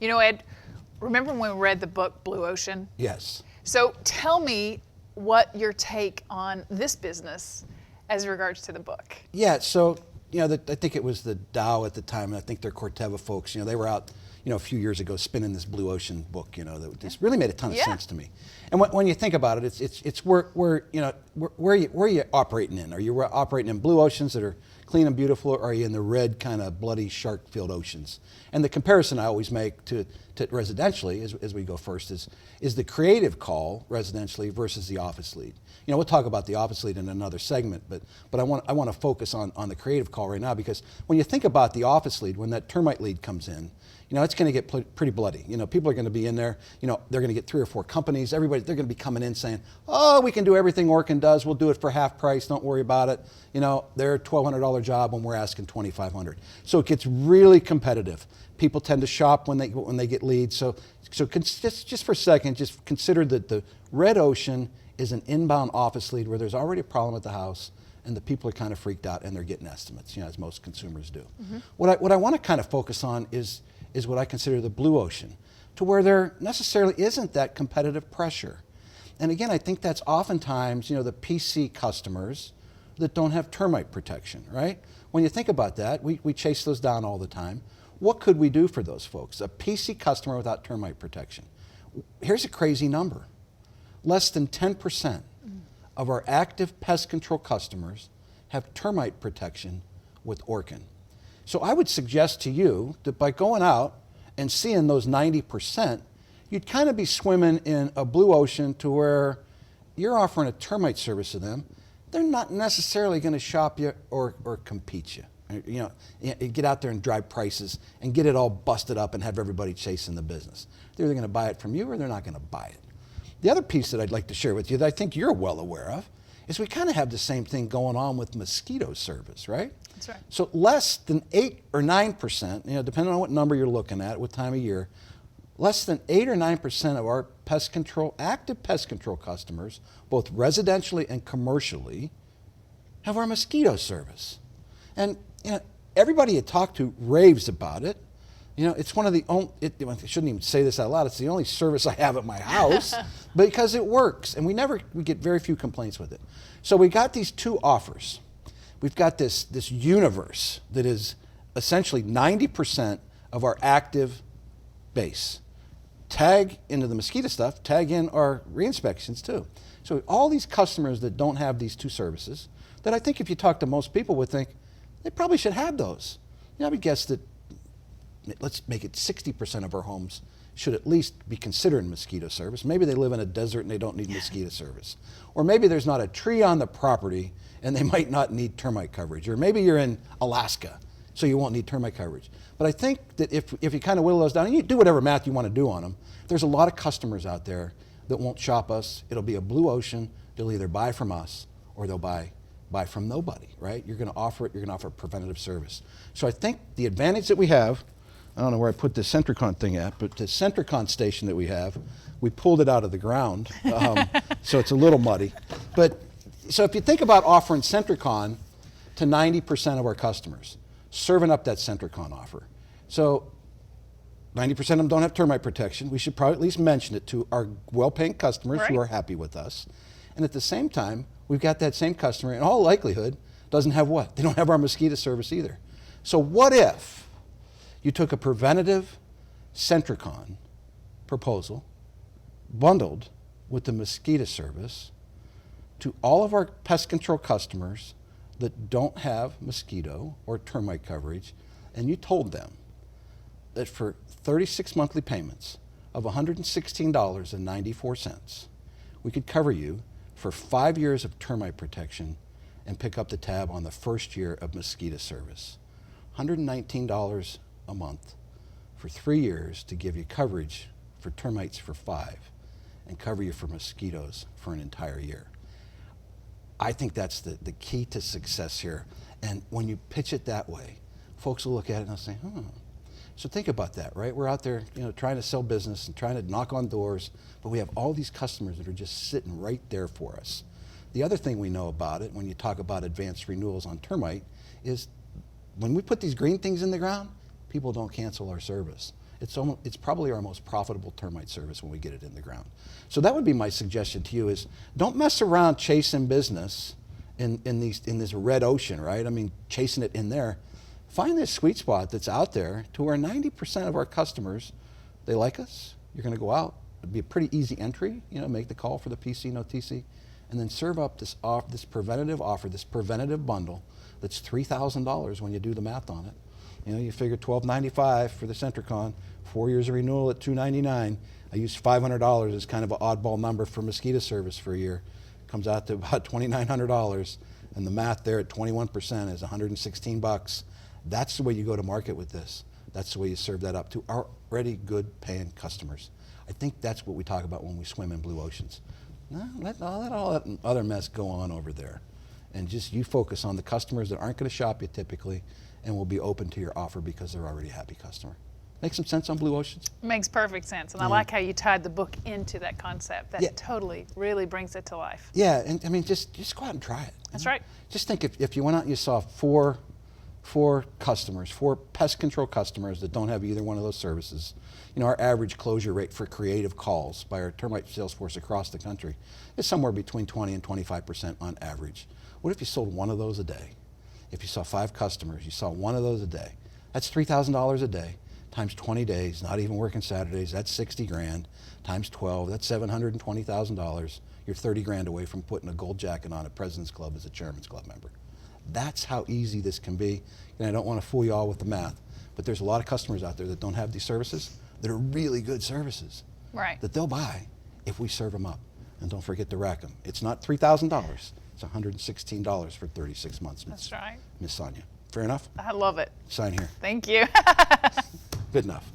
You know, Ed, remember when we read the book Blue Ocean? Yes. So tell me what your take on this business as regards to the book. Yeah, so, I think it was the Dow at the time, and I think they're Corteva folks, they were out, a few years ago spinning this Blue Ocean book, that just really made a ton of sense to me. And when you think about it, it's where are you operating in? Are you operating in blue oceans that are clean and beautiful, or are you in the red kind of bloody shark-filled oceans? And the comparison I always make to residentially, as we go first, is the creative call residentially versus the office lead. We'll talk about the office lead in another segment, but I want to focus on the creative call right now, because when you think about the office lead, when that termite lead comes in, it's going to get pretty bloody. People are going to be in there. They're going to get 3 or 4 companies. They're going to be coming in saying, "Oh, we can do everything Orkin does. We'll do it for half price. Don't worry about it." They're a $1,200 job when we're asking $2,500. So it gets really competitive. People tend to shop when they get leads. So just for a second, just consider that the red ocean is an inbound office lead where there's already a problem at the house, and the people are kind of freaked out and they're getting estimates, as most consumers do. Mm-hmm. What I want to kind of focus on is what I consider the blue ocean, to where there necessarily isn't that competitive pressure. And again, I think that's oftentimes, the PC customers that don't have termite protection, right? When you think about that, we chase those down all the time. What could we do for those folks? A PC customer without termite protection. Here's a crazy number. Less than 10% of our active pest control customers have termite protection with Orkin. So I would suggest to you that by going out and seeing those 90%, you'd kind of be swimming in a blue ocean to where you're offering a termite service to them. They're not necessarily going to shop you or compete you. Get out there and drive prices and get it all busted up and have everybody chasing the business. They're either going to buy it from you or they're not going to buy it. The other piece that I'd like to share with you that I think you're well aware of is we kind of have the same thing going on with mosquito service, right? That's right. So less than 8 or 9%, depending on what number you're looking at, what time of year, less than 8 or 9% of our active pest control customers, both residentially and commercially, have our mosquito service. And everybody you talk to raves about it. It's one of the only, I shouldn't even say this out loud, it's the only service I have at my house because it works, and we get very few complaints with it. So we got these 2 offers. We've got this universe that is essentially 90% of our active base. Tag into the mosquito stuff, tag in our re-inspections too. So all these customers that don't have these 2 services, that I think if you talk to most people would think, they probably should have those. I would guess that, let's make it 60% of our homes should at least be considering mosquito service. Maybe they live in a desert and they don't need mosquito service. Or maybe there's not a tree on the property and they might not need termite coverage. Or maybe you're in Alaska, so you won't need termite coverage. But I think that if you kind of whittle those down, and you do whatever math you want to do on them, there's a lot of customers out there that won't shop us. It'll be a blue ocean. They'll either buy from us or they'll buy from nobody, right? You're going to offer it. You're going to offer preventative service. So I think the advantage that we have, I don't know where I put the Centricon thing at, but the Centricon station that we have, we pulled it out of the ground, so it's a little muddy. But so if you think about offering Centricon to 90% of our customers, serving up that Centricon offer. So 90% of them don't have termite protection. We should probably at least mention it to our well-paying customers who are happy with us. And at the same time, we've got that same customer, in all likelihood, doesn't have what? They don't have our mosquito service either. So what if you took a preventative Centricon proposal bundled with the mosquito service to all of our pest control customers that don't have mosquito or termite coverage, and you told them that for 36 monthly payments of $116.94, we could cover you for 5 years of termite protection and pick up the tab on the first year of mosquito service. $119 a month for 3 years to give you coverage for termites for 5 and cover you for mosquitoes for an entire year. I think that's the key to success here. And when you pitch it that way, folks will look at it and they'll say, So think about that, right? We're out there, trying to sell business and trying to knock on doors, but we have all these customers that are just sitting right there for us. The other thing we know about it, when you talk about advanced renewals on termite, is when we put these green things in the ground, people don't cancel our service. it's probably our most profitable termite service when we get it in the ground. So that would be my suggestion to you is don't mess around chasing business in this red ocean, right? I mean, chasing it in there. Find this sweet spot that's out there to where 90% of our customers, they like us. You're going to go out. It'd be a pretty easy entry, make the call for the PC, no TC, and then serve up this preventative offer, this preventative bundle that's $3,000 when you do the math on it. You figure $1,295 for the Centricon, 4 years of renewal at $299. I use $500 as kind of an oddball number for mosquito service for a year. Comes out to about $2,900, and the math there at 21% is $116. That's the way you go to market with this. That's the way you serve that up to already good paying customers. I think that's what we talk about when we swim in blue oceans. No, let all that other mess go on over there. And just you focus on the customers that aren't going to shop you typically and will be open to your offer because they're already a happy customer. Make some sense on blue oceans? Makes perfect sense. And I like how you tied the book into that concept. That totally really brings it to life. Yeah, and I mean, just go out and try it. That's right. Just think if you went out and you saw four pest control customers that don't have either one of those services. Our average closure rate for creative calls by our termite sales force across the country is somewhere between 20 and 25% on average. What if you sold one of those a day? If you saw 5 customers, you saw one of those a day. That's $3,000 a day times 20 days, not even working Saturdays. That's 60 grand times 12. That's $720,000. You're 30 grand away from putting a gold jacket on at President's Club as a Chairman's Club member. That's how easy this can be. And I don't want to fool you all with the math, but there's a lot of customers out there that don't have these services that are really good services that they'll buy if we serve them up. And don't forget to rack them. It's not $3,000. It's $116 for 36 months. That's right. Miss Sonia. Fair enough? I love it. Sign here. Thank you. Good enough.